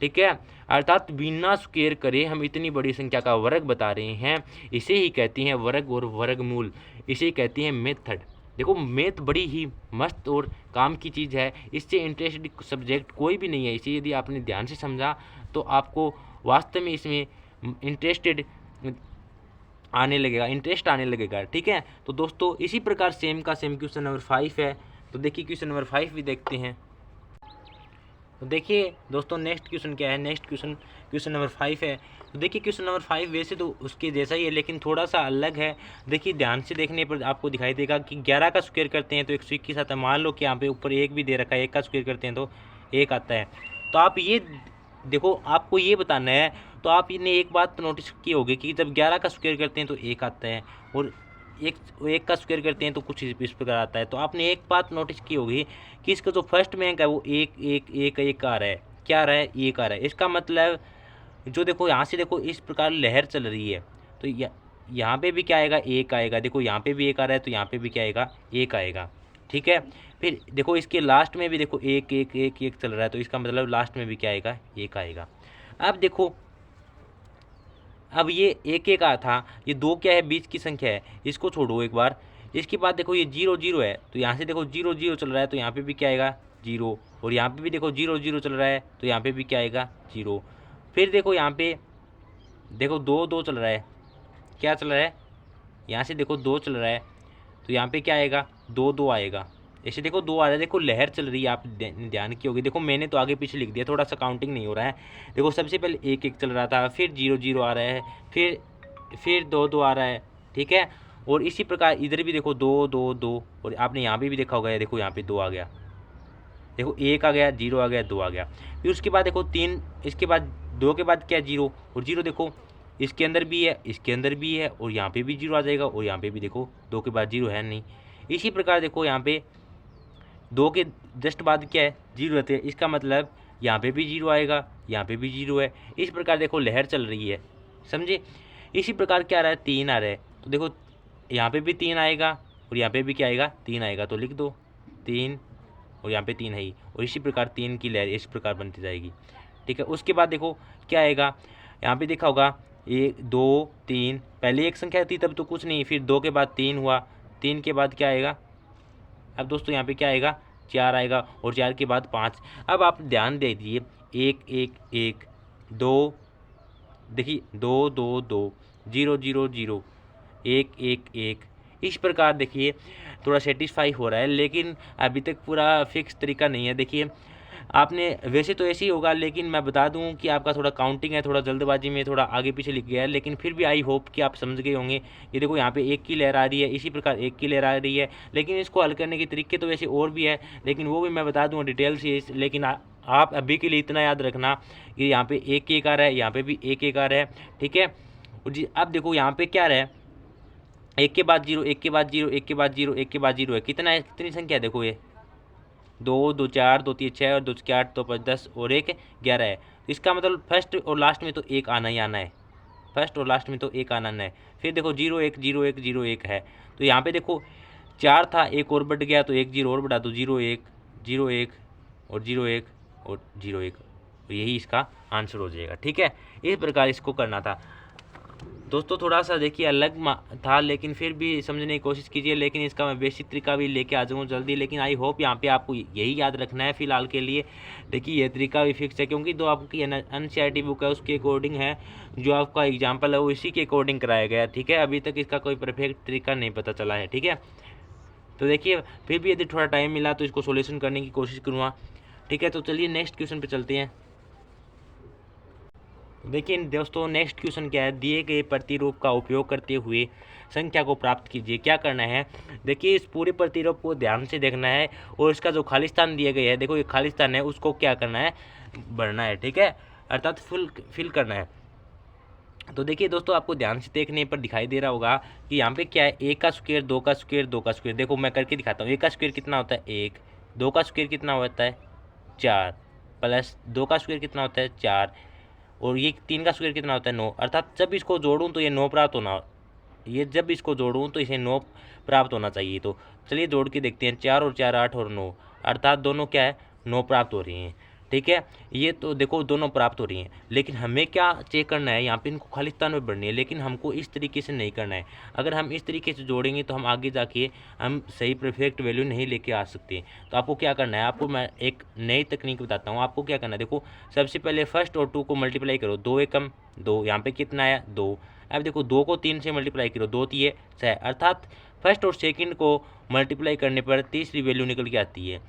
ठीक है, अर्थात बिना स्क्वायर करे हम इतनी बड़ी संख्या का वर्ग बता रहे हैं। इसे ही कहते हैं वर्ग और वर्गमूल, इसे कहते हैं मेथड। देखो मैथ बड़ी ही मस्त और काम की चीज़ है, इससे इंटरेस्टेड सब्जेक्ट कोई भी नहीं है। इसे यदि आपने ध्यान से समझा तो आपको वास्तव में इसमें इंटरेस्ट आने लगेगा। ठीक है, तो दोस्तों इसी प्रकार सेम का सेम क्वेश्चन नंबर 5 है। तो देखिए क्वेश्चन नंबर 5 भी देखते हैं। तो देखिए दोस्तों नेक्स्ट क्वेश्चन क्या है, नेक्स्ट क्वेश्चन नंबर 5 है। तो देखिए क्वेश्चन नंबर 5 वैसे तो उसके जैसा ही है, लेकिन थोड़ा सा अलग है। देखिए ध्यान से देखने पर आपको दिखाई देगा कि 11 का स्क्वायर करते हैं तो 121 आता है। मान लो कि यहाँ पे ऊपर 1 भी दे रखा है, 1 का स्क्वायर करते हैं तो 1 आता है। तो आप ये देखो, आपको ये बताना है। तो आप इन्हें एक बात नोटिस की होगी कि जब 11 का स्क्वायर करते हैं तो 1 आता है, और एक का स्क्वायर करते हैं तो कुछ इस प्रकार आता है। तो आपने एक बात नोटिस की होगी कि इसका जो फर्स्ट में है वो 1 आ रहा है, क्या आ रहा है, 1 आ रहा है। इसका मतलब जो देखो यहाँ से देखो इस प्रकार लहर चल रही है, तो यहाँ पे भी क्या आएगा, 1 आएगा। देखो यहाँ पे भी 1 आ रहा है, तो यहाँ पे भी क्या आएगा, 1 आएगा। ठीक है, फिर देखो इसके लास्ट में भी देखो 1 चल रहा है, तो इसका मतलब लास्ट में भी क्या आएगा, 1 आएगा। अब देखो, अब ये 1 आया था, ये 2 क्या है, बीच की संख्या है, इसको छोड़ो एक बार। इसके बाद देखो ये 0 0 है, तो यहाँ से देखो 0 0 चल रहा है, तो यहाँ पे भी क्या आएगा 0, और यहाँ पे भी देखो 0 0 चल रहा है, तो यहाँ पे भी क्या आएगा 0। फिर देखो यहाँ पे देखो 2 2 चल रहा है, क्या चल रहा है, यहाँ से देखो 2 चल रहा है, तो यहाँ पे क्या आएगा 2 2 आएगा। ऐसे देखो 2 आ रहा है, देखो लहर चल रही है, आप ध्यान की होगी। देखो मैंने तो आगे पीछे लिख दिया, थोड़ा सा काउंटिंग नहीं हो रहा है। देखो सबसे पहले 1 1 चल रहा था, फिर 0 0 आ रहा है, फिर 2 2 आ रहा है। ठीक है, और इसी प्रकार इधर भी देखो 2 2 2, और आपने यहाँ पे भी देखा होगा, देखो यहाँ पे 2 आ गया। देखो 1 आ गया, 0 आ गया, 2 आ गया। फिर उसके बाद देखो 3, इसके बाद 2 के बाद क्या है 0, और 0 देखो इसके अंदर भी है, इसके अंदर भी है, और यहाँ पे भी 0 आ जाएगा, और यहाँ पे भी देखो 2 के बाद 0 है नहीं। इसी प्रकार देखो यहाँ पे 2 के जस्ट बाद क्या है 0 रहते हैं, इसका मतलब यहाँ पे भी 0 आएगा, यहाँ पे भी 0 है। इस प्रकार देखो लहर चल रही है, समझे। इसी प्रकार क्या आ रहा है 3 आ रहा है, तो देखो यहाँ पे भी 3 आएगा, और यहाँ पे भी क्या आएगा 3 आएगा, तो लिख दो 3, और यहाँ पे 3 है ही, और इसी प्रकार 3 की लहर इस प्रकार बनती जाएगी, ठीक है। उसके बाद देखो क्या आएगा, यहाँ पे देखा होगा 1 2 3, पहले एक संख्या थी तब तो कुछ नहीं, फिर 2 के बाद 3 हुआ, 3 के बाद क्या आएगा, अब दोस्तों यहाँ पे क्या आएगा 4 आएगा, और 4 के बाद 5। अब आप ध्यान दे दीजिए 1 1 1 2, देखिए 2 2 2 0 0 0 1 1 1, इस प्रकार देखिए थोड़ा सेटिस्फाई हो रहा है, लेकिन अभी तक पूरा फिक्स तरीका नहीं है। देखिए आपने वैसे तो ऐसे ही होगा, लेकिन मैं बता दूं कि आपका थोड़ा काउंटिंग है, थोड़ा जल्दबाजी में थोड़ा आगे पीछे लिख गया है, लेकिन फिर भी आई होप कि आप समझ गए होंगे। ये देखो यहाँ पे 1 की लहर आ रही है, इसी प्रकार 1 की लहर आ रही है, लेकिन इसको हल करने के तरीके तो वैसे और भी है, लेकिन वो भी मैं बता दूँगा डिटेल से। लेकिन आप अभी के लिए इतना याद रखना कि यहाँ पे 1 1 आ रहा है, यहाँ पे भी 1 1 आ रहा है, ठीक है। और जी अब देखो यहाँ पे क्या रहा है, 1 के बाद 0, 1 के बाद 0, 1 के बाद 0, 1 के बाद 0 है, कितना है, कितनी संख्या है देखो ये 2 2 4 2 3 6 और 2 4 8 2 5 10 और 1 11 है। तो इसका मतलब फर्स्ट और लास्ट में तो 1 आना ही आना है, फर्स्ट और लास्ट में तो 1 आना है। फिर देखो 0 1 0 1 0 1 है, तो यहाँ पे देखो 4 था, 1 और बढ़ गया, तो 1 0 और बढ़ा, तो 0 1 0 1 और 0 1 और 0 1, तो यही इसका आंसर हो जाएगा, ठीक है। इस प्रकार इसको करना था दोस्तों। थोड़ा सा देखिए अलग था, लेकिन फिर भी समझने की कोशिश कीजिए, लेकिन इसका मैं बेसिक तरीका भी लेके आ जाऊँगा जल्दी। लेकिन आई होप यहाँ पे आपको यही याद रखना है फ़िलहाल के लिए। देखिए ये तरीका भी फिक्स है, क्योंकि जो आपकी एनसीईआरटी बुक है उसके अकॉर्डिंग है, जो आपका एग्जाम्पल है वो इसी के अकॉर्डिंग कराया गया है, ठीक है। अभी तक इसका कोई परफेक्ट तरीका नहीं पता चला है, ठीक है। तो देखिए फिर भी यदि थोड़ा टाइम मिला तो इसको सोल्यूशन करने की कोशिश करूँगा, ठीक है। तो चलिए नेक्स्ट क्वेश्चन पे चलते हैं। देखिए दोस्तों नेक्स्ट क्वेश्चन क्या है, दिए गए प्रतिरूप का उपयोग करते हुए संख्या को प्राप्त कीजिए। क्या करना है, देखिए इस पूरे प्रतिरूप को ध्यान से देखना है, और इसका जो खाली स्थान दिया गया है, देखो ये खाली स्थान है, उसको क्या करना है, भरना है, ठीक है, अर्थात फिल करना है। तो देखिए दोस्तों आपको ध्यान से देखने पर दिखाई दे रहा होगा कि यहाँ पे क्या है, 1 का स्क्वायर, 2 का स्क्वायर, 2 का स्क्वायर। देखो मैं करके दिखाता हूँ, 1 का स्क्वायर कितना होता है 1, 2 का स्क्वायर कितना होता है 4, प्लस 2 का स्क्वायर कितना होता है 4, और ये 3 का स्क्वायर कितना होता है 9। अर्थात जब इसको जोड़ूं तो ये 9 प्राप्त होना, ये जब इसको जोड़ूं तो इसे 9 प्राप्त होना चाहिए। तो चलिए जोड़ के देखते हैं, 4 और 4 8 और 9, अर्थात दोनों क्या है 9 प्राप्त हो रही हैं, ठीक है। ये तो देखो दोनों प्राप्त हो रही हैं, लेकिन हमें क्या चेक करना है, यहाँ पे इनको खाली स्थान में बढ़नी है, लेकिन हमको इस तरीके से नहीं करना है। अगर हम इस तरीके से जोड़ेंगे तो हम आगे जाके हम सही परफेक्ट वैल्यू नहीं लेके आ सकते। तो आपको क्या करना है, आपको मैं एक नई तकनीक बताता हूँ। आपको क्या करना है, देखो सबसे पहले फर्स्ट और 2 को मल्टीप्लाई करो, 2 एकम 2, यहाँ पे कितना आया 2। अब देखो 2 को 3 से मल्टीप्लाई करो, 2 3 6, अर्थात फर्स्ट और सेकंड को मल्टीप्लाई करने पर तीसरी वैल्यू निकल के आती है,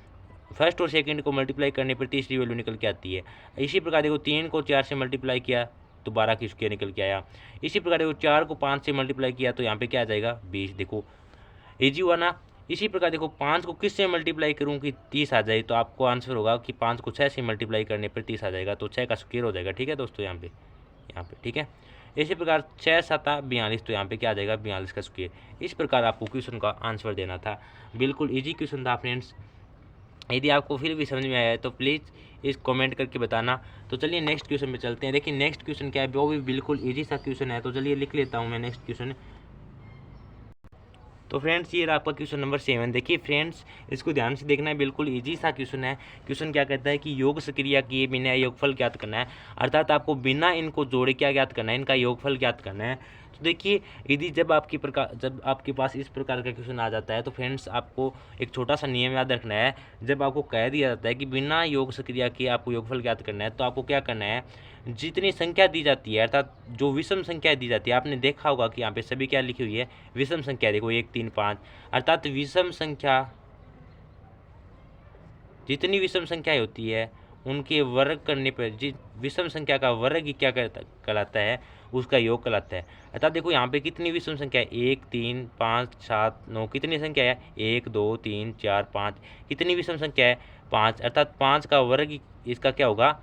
फर्स्ट और सेकंड को मल्टीप्लाई करने पर तीसरी वैल्यू निकल के आती है। इसी प्रकार देखो 3 को 4 से मल्टीप्लाई किया तो 12 की स्क्वायर निकल के आया। इसी प्रकार देखो 4 को 5 से मल्टीप्लाई किया तो यहाँ पे क्या आ जाएगा 20, देखो इजी हुआ ना। इसी प्रकार देखो 5 को किस से मल्टीप्लाई करूँ कि 30 आ जाए, तो आपको आंसर होगा कि 5 को 6 से मल्टीप्लाई करने पर 30 आ जाएगा, तो 6 का स्क्वायर हो जाएगा, ठीक है दोस्तों यहाँ पे ठीक है। इसी प्रकार 6 7 42, तो यहाँ पे क्या आ जाएगा 42 का स्क्वायर। इस प्रकार आपको क्वेश्चन का आंसर देना था, बिल्कुल ईजी क्वेश्चन था फ्रेंड्स। यदि आपको फिर भी समझ में आया है तो प्लीज़ इस कमेंट करके बताना। तो चलिए नेक्स्ट क्वेश्चन पे चलते हैं। देखिए नेक्स्ट क्वेश्चन क्या है, वो भी बिल्कुल इजी सा क्वेश्चन है, तो चलिए लिख लेता हूँ मैं नेक्स्ट क्वेश्चन। तो फ्रेंड्स ये रहा आपका क्वेश्चन नंबर 7। देखिए फ्रेंड्स इसको ध्यान से देखना है, बिल्कुल इजी सा क्वेश्चन है। क्वेश्चन क्या कहता है कि योग सक्रिया किए बिना योगफल ज्ञात करना है, अर्थात आपको बिना इनको जोड़े क्या ज्ञात करना है, इनका योगफल ज्ञात करना है। तो देखिए यदि जब आपके पास इस प्रकार का क्वेश्चन आ जाता है तो फ्रेंड्स आपको एक छोटा सा नियम याद रखना है। जब आपको कह दिया जाता है कि बिना योग सक्रिया किए आपको योगफल ज्ञात करना है, तो आपको क्या करना है, जितनी संख्या दी जाती है अर्थात जो विषम संख्या दी जाती है, आपने देखा होगा कि यहाँ पे सभी क्या लिखी हुई है विषम संख्या, देखो 1 3 5, अर्थात विषम संख्या जितनी विषम संख्याएं होती है उनके वर्ग करने पर जिस विषम संख्या का वर्ग ही क्या कहलाता है, उसका योग कहलाता है। अर्थात देखो यहाँ पे कितनी विषम संख्या है, 1 3 5 7 9, कितनी संख्या है, 1 2 3 4 5, कितनी विषम संख्या है, 5, अर्थात 5 का वर्ग ही इसका क्या होगा,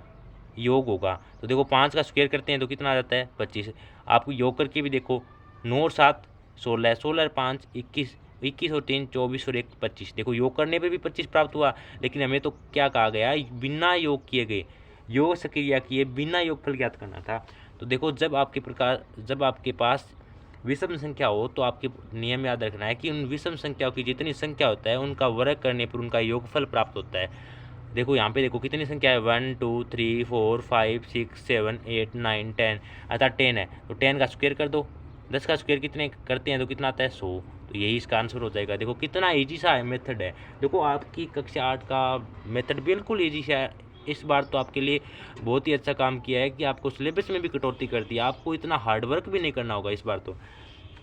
योग होगा। तो देखो 5 का स्क्वायर करते हैं तो कितना आ जाता है, 25। आपको योग करके भी देखो, 9 और 7 16, 16 और 5 21, 21 और 3 24 और 1 25। देखो योग करने पे भी 25 प्राप्त हुआ, लेकिन हमें तो क्या कहा गया, बिना योग किए गए, योग सक्रिया किए बिना योगफल ज्ञात करना था। तो देखो जब आपके पास विषम संख्या हो तो आपके नियम याद रखना है कि उन विषम संख्याओं की जितनी संख्या होता है उनका वर्ग करने पर उनका योगफल प्राप्त होता है। देखो यहाँ पे देखो कितनी संख्या है, 1 2 3 4 5 6 7 8 9 10, अर्थात 10 है। तो 10 का स्क्वायर कर दो, 10 का स्क्वायर कितने करते हैं तो कितना आता है, 100। तो यही इसका आंसर हो जाएगा। देखो कितना ईजी सा है मेथड है। देखो आपकी कक्षा 8 का मेथड बिल्कुल ईजी सा है। इस बार तो आपके लिए बहुत ही अच्छा काम किया है कि आपको सिलेबस में भी कटौती कर दी, आपको इतना हार्ड वर्क भी नहीं करना होगा इस बार तो।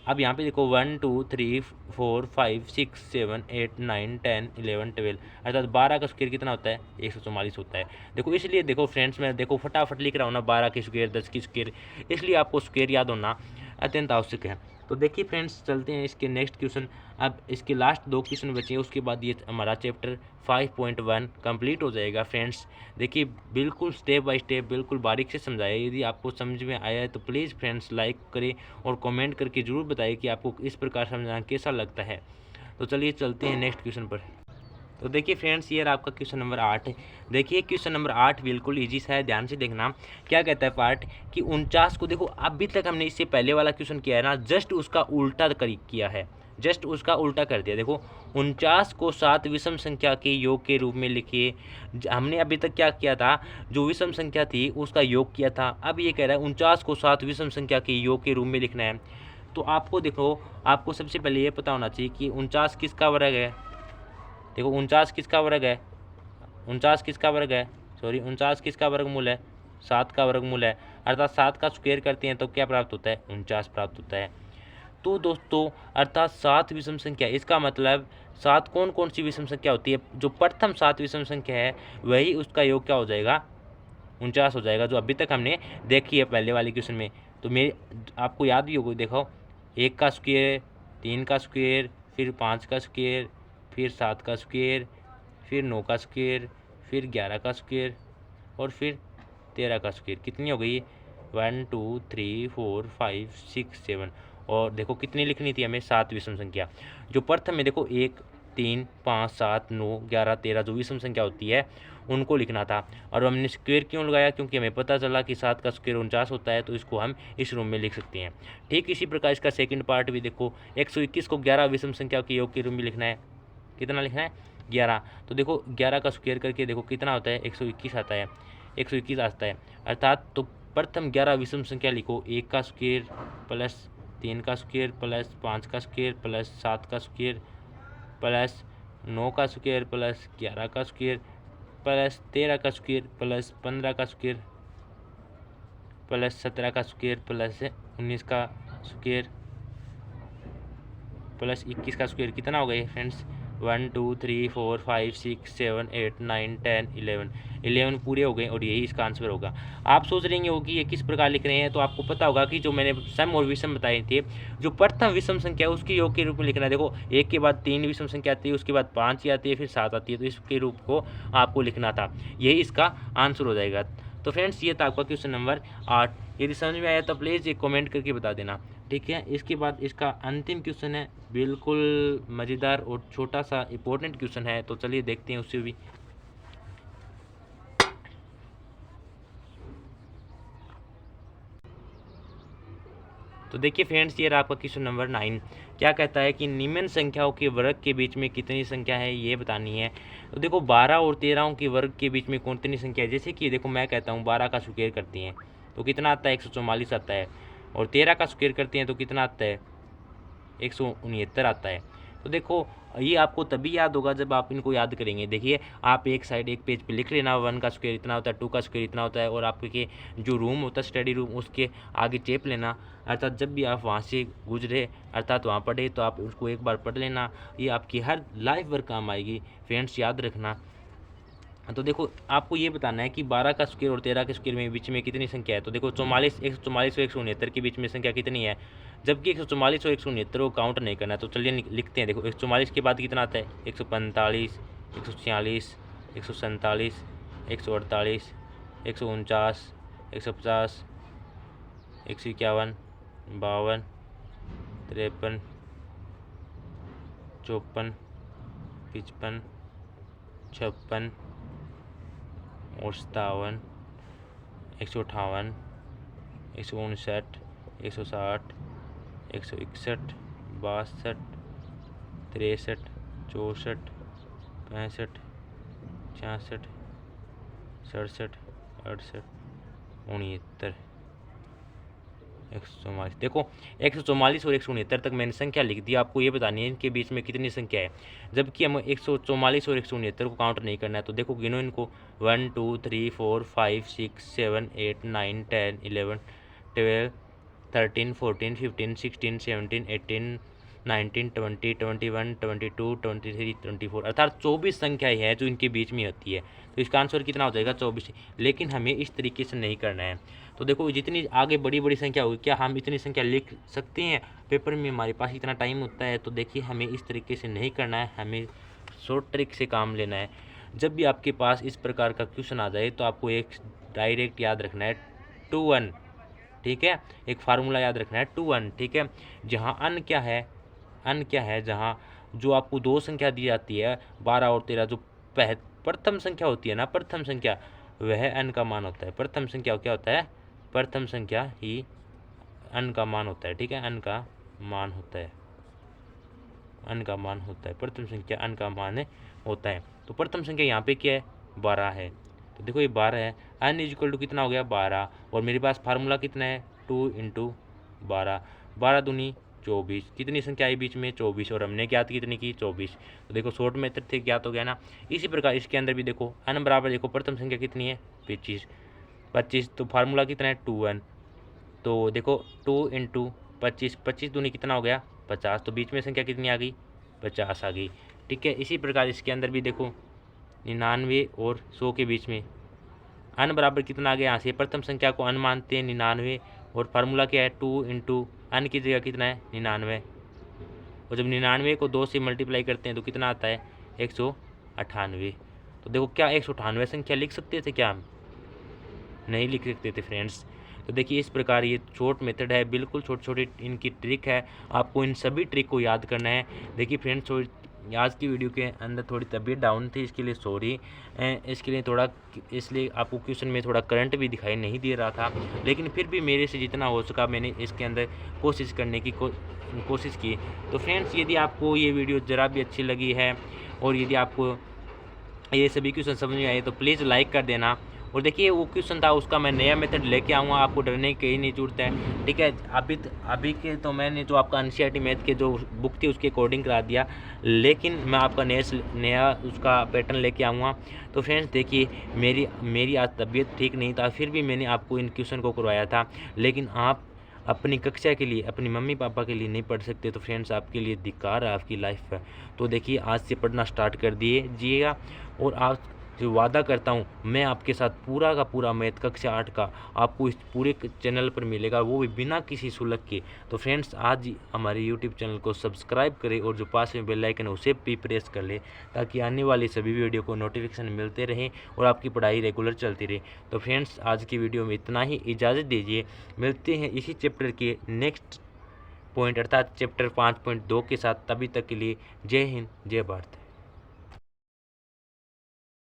अब यहाँ पे देखो 1 2 3 4 5 6 7 8 9 10 11 12, अर्थात 12 का स्क्वायर कितना होता है, 144 होता है। देखो इसलिए देखो फ्रेंड्स, मैं देखो फटाफट लिख रहा हूँ ना, 12 की स्क्वायर 10 की स्क्वायर, इसलिए आपको स्क्वायर याद होना अत्यंत आवश्यक है। तो देखिए फ्रेंड्स, चलते हैं इसके नेक्स्ट क्वेश्चन। अब इसके लास्ट 2 क्वेश्चन बचे हैं, उसके बाद ये हमारा चैप्टर 5.1 कंप्लीट हो जाएगा। फ्रेंड्स देखिए बिल्कुल स्टेप बाय स्टेप बिल्कुल बारीक से समझाया। यदि आपको समझ में आया है तो प्लीज़ फ्रेंड्स लाइक करें और कमेंट करके ज़रूर बताइए कि आपको इस प्रकार समझाना कैसा लगता है। तो चलिए चलते हैं नेक्स्ट क्वेश्चन पर। तो देखिए फ्रेंड्स, ये आपका क्वेश्चन नंबर 8 है। देखिए क्वेश्चन नंबर 8 बिल्कुल इजी सा है, ध्यान से देखना। क्या कहता है पार्ट कि 49 को, देखो अभी तक हमने इससे पहले वाला क्वेश्चन किया है ना, जस्ट उसका उल्टा किया है, जस्ट उसका उल्टा कर दिया। देखो 49 को 7 विषम संख्या के योग के रूप में लिखिए। हमने अभी तक क्या किया था, जो विषम संख्या थी उसका योग किया था। अब ये कह रहा है 49 को 7 विषम संख्या के योग के रूप में लिखना है। तो आपको देखो, आपको सबसे पहले ये पता होना चाहिए कि 49 किसका वर्ग है। देखो 49 किसका वर्ग है, 49 किसका वर्ग है, सॉरी 49 किसका वर्गमूल है, 7 का वर्गमूल है। अर्थात 7 का स्क्वायर करते हैं तो क्या प्राप्त होता है, 49 प्राप्त होता है। तो दोस्तों अर्थात 7 विषम संख्या, इसका मतलब 7 कौन कौन सी विषम संख्या होती है, जो प्रथम 7 विषम संख्या है वही उसका योग क्या हो जाएगा, 49 हो जाएगा, जो अभी तक हमने देखी है पहले वाले क्वेश्चन में। तो मेरे आपको याद भी होगा, देखो 1 का स्क्वायर, 3 का स्क्वायर, फिर 5 का स्क्वायर, फिर 7 का स्क्वायर, फिर 9 का स्क्वायर, फिर 11 का स्क्वायर और फिर 13 का स्क्वायर। कितनी हो गई, 1 2 3 4 5 6 7। और देखो कितनी लिखनी थी हमें, 7 विषम संख्या। जो प्रथम में देखो 1 3 5 7 9 11 13 जो विषम संख्या होती है उनको लिखना था। और हमने स्क्वायर क्यों लगाया, क्योंकि हमें पता चला कि 7 का स्क्वायर 49 होता है, तो इसको हम इस रूम में लिख सकते हैं। ठीक इसी प्रकार इसका सेकंड पार्ट भी देखो, 121 को 11 विषम संख्या के योग के रूप में लिखना है। कितना लिखना है, 11। तो देखो 11 का स्क्वायर करके देखो कितना होता है, 121 आता है, 121 आता है। अर्थात तो प्रथम 11 विषम संख्या लिखो, 1 का स्क्वायर प्लस 3 का स्क्वायर प्लस 5 का स्क्वायर प्लस 7 का स्क्वायर प्लस 9 का स्क्वायर प्लस 11 का स्क्वायर प्लस 13 का स्क्वायर प्लस 15 का स्क्वायर प्लस 17 का स्क्वायर प्लस 19 का स्क्वायर प्लस 21 का स्क्वायर। कितना हो गया फ्रेंड्स, 1 2 3 4 5 6 7 8 9 10 11 पूरे हो गए और यही इसका आंसर होगा। आप सोच रहे होंगे ये किस प्रकार लिख रहे हैं, तो आपको पता होगा कि जो मैंने सम और विषम बताए थे, जो प्रथम विषम संख्या है उसके योग के रूप में लिखना है। देखो 1 के बाद 3 विषम संख्या आती है, उसके बाद 5 ही आती है, फिर 7 आती है, तो इसके रूप को आपको लिखना था, यही इसका आंसर हो जाएगा। तो फ्रेंड्स ये था आपका क्वेश्चन नंबर 8। यदि समझ में आया तो प्लीज़ एक कमेंट करके बता देना, ठीक है। इसके बाद इसका अंतिम क्वेश्चन है, बिल्कुल मज़ेदार और छोटा सा इंपॉर्टेंट क्वेश्चन है, तो चलिए देखते हैं उससे भी। तो देखिए फ्रेंड्स, ये रहा आपका क्वेश्चन नंबर 9। क्या कहता है कि निम्न संख्याओं के वर्ग के बीच में कितनी संख्या है ये बतानी है। तो देखो 12 और 13 के वर्ग के बीच में कितनी संख्या है, जैसे कि देखो मैं कहता हूँ 12 का स्क्वायर करती हैं तो कितना आता है, 144 आता है, और 13 का स्क्वायर करते हैं तो कितना आता है, 169 आता है। तो देखो ये आपको तभी याद होगा जब आप इनको याद करेंगे। देखिए आप एक साइड एक पेज पे लिख लेना, 1 का स्क्वायर इतना होता है, 2 का स्क्वायर इतना होता है, और आपके जो रूम होता है स्टडी रूम उसके आगे चेप लेना। अर्थात जब भी आप वहाँ से गुजरे, अर्थात वहाँ पढ़े, तो आप उसको एक बार पढ़ लेना, ये आपकी हर लाइफ वर्क काम आएगी। फ्रेंड्स याद रखना, तो देखो आपको ये बताना है कि 12 का स्क्वायर और 13 के स्क्वायर में बीच में कितनी संख्या है। तो देखो 44 144 और 169 के बीच में संख्या कितनी है, जबकि 144 और 169 को काउंट नहीं करना है। तो चलिए लिखते हैं। देखो 144 के बाद कितना आता है, 145, 146, 147, 148, 149, 150, 151, 52, 53, 54, 55, 56 और 57, 158, 159, 160, 161, 62, 63, 64, 65, 66, 67, 68, 69, 144। देखो 144 और 169 तक मैंने संख्या लिख दी। आपको ये बतानी है इनके बीच में कितनी संख्या है, जबकि हम 144 और 169 को काउंट नहीं करना है। तो देखो गिनो इनको, 1 2 3 4 5 6 7 8 9 10 11 12 13 14 15 16 17 18 19 20 21 22 23 24, अर्थात 24 संख्या है जो इनके बीच में होती है। तो इसका आंसर कितना हो जाएगा, 24। लेकिन हमें इस तरीके से नहीं करना है। तो देखो जितनी आगे बड़ी बड़ी संख्या होगी, क्या हम इतनी संख्या लिख सकते हैं पेपर में, हमारे पास इतना टाइम होता है। तो देखिए हमें इस तरीके से नहीं करना है, हमें शॉर्ट ट्रिक से काम लेना है। जब भी आपके पास इस प्रकार का क्वेश्चन आ जाए तो आपको एक डायरेक्ट याद रखना है 2 1, ठीक है। एक फार्मूला याद रखना है 2 1, ठीक है। जहाँ अन क्या है, अन क्या है, जहाँ जो आपको दो संख्या दी जाती है 12 और 13, जो प्रथम संख्या होती है ना, प्रथम संख्या, वह अन का मान होता है। प्रथम संख्या क्या होता है, प्रथम संख्या ही अन का मान होता है, ठीक है। अन का मान होता है, अन का मान होता है, प्रथम संख्या अन का मान होता है। तो प्रथम संख्या यहाँ पे क्या है, 12 है। तो देखो ये 12 है, अन इक्वल टू कितना हो गया, 12। और मेरे पास फार्मूला कितना है, 2 × 12, 12 दूनी 24। कितनी संख्या आई बीच में, 24, और हमने ज्ञात कितनी की, 24। तो देखो शॉर्ट मेथड से ज्ञात हो गया ना। इसी प्रकार इसके अंदर भी देखो अन बराबर, देखो प्रथम संख्या कितनी है, 25, तो फार्मूला कितना है, 2 1। तो देखो 2 × 25, 25 दूनी कितना हो गया, 50। तो बीच में संख्या कितनी आ गई, 50 आ गई, ठीक है। इसी प्रकार इसके अंदर भी देखो 99 और 100 के बीच में अन बराबर कितना आ गया, यहाँ से प्रथम संख्या को अन मानते हैं 99, और फार्मूला क्या है, 2 × अन की जगह कितना है, 99। और जब 99 को 2 से मल्टीप्लाई करते हैं तो कितना आता है, 198। तो देखो क्या 198 संख्या लिख सकते थे क्या, हम नहीं लिख सकते थे फ्रेंड्स। तो देखिए इस प्रकार ये शॉर्ट मेथड है, बिल्कुल छोटी छोटी इनकी ट्रिक है, आपको इन सभी ट्रिक को याद करना है। देखिए फ्रेंड्स आज की वीडियो के अंदर थोड़ी तबीयत डाउन थी, इसके लिए सॉरी। इसके लिए थोड़ा, इसलिए आपको क्वेश्चन में थोड़ा करंट भी दिखाई नहीं दे रहा था, लेकिन फिर भी मेरे से जितना हो सका मैंने इसके अंदर कोशिश करने की कोशिश की। तो फ्रेंड्स यदि आपको ये वीडियो ज़रा भी अच्छी लगी है और यदि आपको ये सभी क्वेश्चन समझ में आए तो प्लीज़ लाइक कर देना। और देखिए वो क्वेश्चन था उसका मैं नया मेथड लेके आऊँगा, आपको डरने की नहीं जरूरत है, ठीक है। अभी के तो मैंने जो आपका एनसीईआरटी मैथ के जो बुक थी उसके अकॉर्डिंग करा दिया, लेकिन मैं आपका नया उसका पैटर्न लेके आऊँगा। तो फ्रेंड्स देखिए मेरी आज तबीयत ठीक नहीं था, फिर भी मैंने आपको इन क्वेश्चन को करवाया था। लेकिन आप अपनी कक्षा के लिए, अपनी मम्मी पापा के लिए नहीं पढ़ सकते तो फ्रेंड्स आपके लिए धिक्कार है आपकी लाइफ है। तो देखिए आज से पढ़ना स्टार्ट कर दीजिएगा, और आज जो वादा करता हूँ मैं आपके साथ पूरा का पूरा मैथ कक्षा 8 का आपको इस पूरे चैनल पर मिलेगा, वो भी बिना किसी शुल्क के। तो फ्रेंड्स आज ही हमारे यूट्यूब चैनल को सब्सक्राइब करें और जो पास में बेल आइकन है उसे भी प्रेस कर ले, ताकि आने वाली सभी वीडियो को नोटिफिकेशन मिलते रहें और आपकी पढ़ाई रेगुलर चलती रहे। तो फ्रेंड्स आज की वीडियो में इतना ही, इजाज़त दीजिए, मिलते हैं इसी चैप्टर के नेक्स्ट पॉइंट अर्थात चैप्टर 5.2 के साथ। तभी तक के लिए जय हिंद, जय भारत।